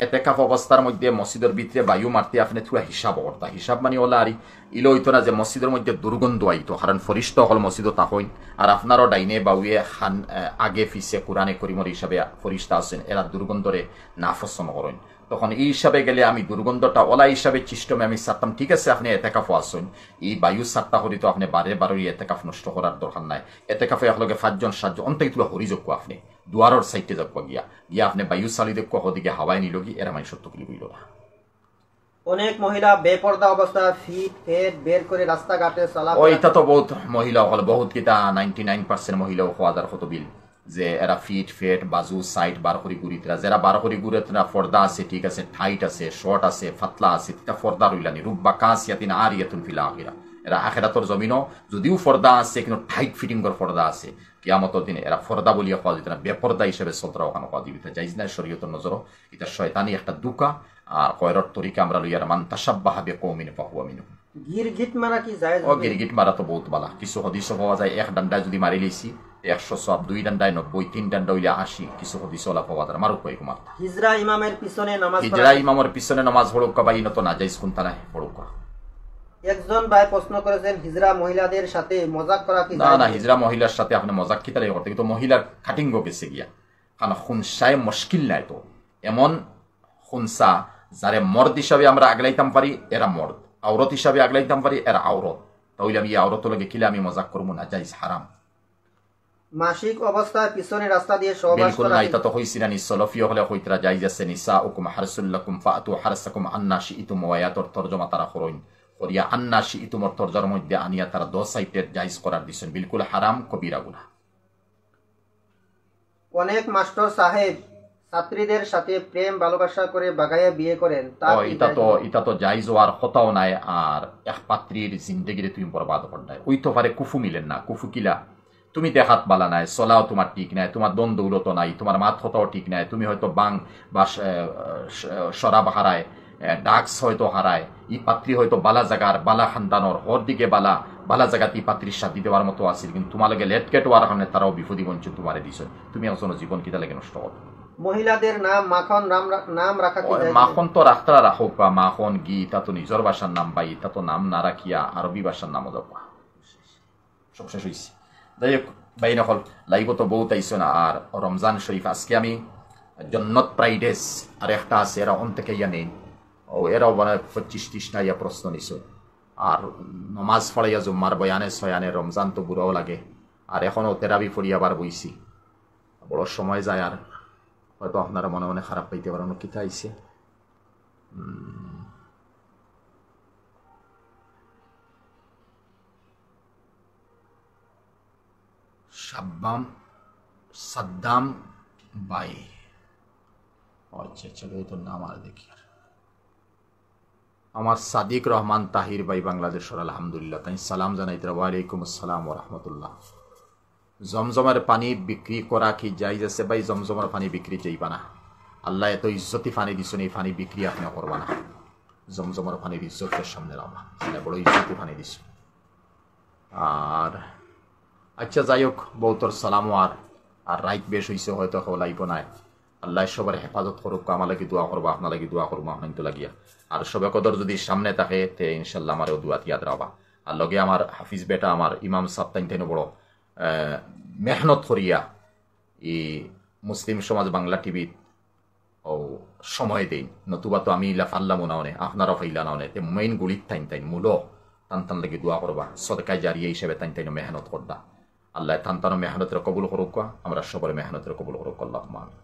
এতেকাফ অবস্থার মধ্যে মসজিদের ভিতরে বায়ু মারতে আপনি থুয়া হিসাব করতা হিসাব মানে ওলা আর ইলো হইতো না যে মসজিদের মধ্যে দুর্গন্ধ আইতো কারণ ফরিস্ত হল মসজিদও তাহইন আর আপনারও ডাইনে বাউয়ে খান আগে ফিসে কোরআনে করিমর হিসাবে ফরিস্তা আছেন এরা দুর্গন্ধরে নাফসন করেন তখন এই হিসাবে গেলে আমি দুর্গন্ধটা ওলা হিসাবে চিষ্টমে আমি সারতাম ঠিক আছে আপনি এতেকাফও আসুন এই বায়ু সারটা করি তো আপনি বারে বারোই এতেকাফ নষ্ট করার দরকার নাই এতেকাফে একলগে 5 জন 7 জন অন্তত তুলা হরি যোগ্য আপনি দুয়ারর সাইডে যাক গিয়া গিয়া আপনি বায়ু চালি দেখো ওদিকে হাওয়ায় নিল কি এরা মানে 70 কিলো বইল না। অনেক মহিলা বেপর্দা অবস্থা ফিট পেট বের করে রাস্তাঘাটে চলা ওইটা তো বহুত মহিলা হল বহুত কিতা 99% মহিলাও হওয়া যার কত বিল যে এরা ফিট ফেট বাজু সাইড বার করি ঘুরিতরা যারা বার করি ঘুরেতরা ফর্দা আছে ঠিক আছে টাইট আছে শর্ট আছে ফাতলা আছে তা ফর্দা রইলানি রুব্বা কাসিয়াতিন আরিয়াতুন ফিল আখিরা এরা আখিরাতর জমিনও যদিও ফর্দা আছে কিন্তু টাইট ফিটিং কর ফর্দা আছে কিয়ামতের দিনে এরা ফর্দা বলিয়া খাওয়া দিত না বেপর্দা হিসেবে চলতরা ওখানে খাওয়া দিবি যাইজ না শরীয়তের নজর এটা শয়তানি একটা দুকা আর কয়রর তরিকা আমরা লইয়ার মান তাসাব্বাহা বিকওমিন ফাহুয়া মিনহুম গিরগিট মারা কি জায়েজ ও গিরগিট মারা তো বহুত বালা কিছু হদিস পাওয়া যায় এক ডান্ডা যদি মারি লইছি 100 সব 2 ডান্ডায় 90 3 ডান্ডা হইলে 80 কিছু হদিস ওলা পাওয়া যায় মারুক কই কুমার হিজরা ইমামের পিছনে নামাজ হিজরা ইমামের পিছনে নামাজ পড়ুক কা বাইন তো না যাইজ কোনটা নাই পড়ুক একজন ভাই প্রশ্ন করেছেন হিজরা মহিলাদের সাথে মজাক করা কি না না হিজরা মহিলার সাথে আপনি মজাক কি তাই করতে কিন্তু মহিলার কাটিং গেছে গিয়া কারণ খুনসায় মুশকিল নাই তো এমন খুনসা যারে মর্দ হিসাবে আমরা আগলাইতাম পারি এরা মর্দ আওরত হিসাবে আগলাইতাম পারি এরা আওরত তাহলে আমি আওরত লগে কিলে আমি মজাক করবো না যাইজ হারাম মাসিক অবস্থায় পিছনে রাস্তা দিয়ে সহবাস বিলকুল না এটা তো হইছি না নিসলফি হলে হইতরা যাইজ আছে নিসাউকুম হারসুল্লাকুম ফাতু হারসাকুম আন্না শিইতুম ওয়ায়াতর তরজমা তারা করইন করিয়া আন্না শিইতুমর তরজমার মধ্যে আনিয়া তারা 10 সাইটের জায়েজ করার দিছেন বিলকুল হারাম কবিরা গুনাহ। অনেক মাস্টার সাহেব ছাত্রীদের সাথে প্রেম ভালোবাসা করে বাগাইয়া বিয়ে করেন তা এটা তো জায়েজ হওয়ার কথাও নাই আর এক পাত্রীর জিন্দেগিতে তুমি বরবাদ করদায় ওই তো পারে কুফু মিলেন না কুফু কিলা তুমি দেখাত বালা নাই চলাও তোমার ঠিক নাই তোমার দন দৌলত নাই তোমার মাত হতাও ঠিক নাই তুমি হয়তো বাং বা শরাব হারায় ডাক্স হয়তো হারায় ই পাত্রী হয়তো বালা জাগার বালা খানদানোর হর দিকে বালা বালা জায়গাতে ই পাত্রীর সাথে দেওয়ার মতো আসিল কিন্তু তোমার লগে লেট কেট হওয়ার কারণে তারাও বিপদী বঞ্চিত তোমারে দিছ তুমি একজন জীবন কিতা লাগে নষ্ট করো। মহিলাদের নাম মাখন নাম রাখা কি যায়? মাখন তো রাখতারা রাখুক বা মাখন গি তা তো নিজের ভাষার নাম পাই তা তো নাম না রাখিয়া আরবি ভাষার নামও যাবা সব শেষ হয়েছে। যাই হোক বাই নকল লাইব তো বহুত আইসো না আর রমজান শরীফ আজকে আমি জন্নত প্রাইডেস আর একটা আছে এরা অন থেকে ইয়া নেই ও এরাও মানে 25-30টা ইয়া প্রশ্ন নিছ আর নমাজ পড়াইয়া জুম্মার বয়ানে ছয়ানে রমজান তো বুড়াও লাগে আর এখনও তেরাবি পড়ি আবার বইছি বড় সময় যায় আর হয়তো আপনারা মনে মনে খারাপ পাইতে পারেন কিতা আইছে সাদ্দাম বাই আচ্ছা চলো এই তো নাম আর দেখি আর আমার সাদিক রহমান তাহির ভাই বাংলাদেশের আলহামদুলিল্লাহ তাই সালাম জানাইতে ওয়ালাইকুম আসসালাম ওয়া রাহমাতুল্লাহ। জমজমের পানি বিক্রি করা কি জায়েজ আছে ভাই? জমজমের পানি বিক্রি চাইবা না, আল্লাহ এত ইজ্জতি পানি দিছেন এই পানি বিক্রি আপনি করবা না। জমজমের পানির ইজ্জতের সামনে রাখবা, বড় ইজ্জতি পানি দিছ। আর আচ্ছা যাই হোক বহুতর সালামও আর রাইট বেশ হয়েছে হয়তো লাইব নাই। আল্লাহ সবার হেফাজত করুক, আমার লাগি দোয়া করবো, আপনার লাগি দোয়া করবো আপনার তো লাগিয়া। আর সবে কদর যদি সামনে থাকে তে ইনশাল্লাহ আমারও দোয়াত ইয়াদ রাখবা। আর লগে আমার হাফিজ বেটা আমার ইমাম সাহেব তাইন বড় মেহনত করিয়া ই মুসলিম সমাজ বাংলা টিভিত ও সময় দেই, নতুবা তো আমি ইলা ফাল্লামো নাও নে আপনারও ফাইলা নাও নে। মেইন গুলিত তাইন মূল টান লাগি দোয়া করবা, সদকায় জারিয়া হিসেবে তাইন মেহনত করবা। আল্লাহ টান মেহনতের কবুল করুক, আমরা সবার মেহনতের কবুল করুক। আল্লাহুম্মা আমিন।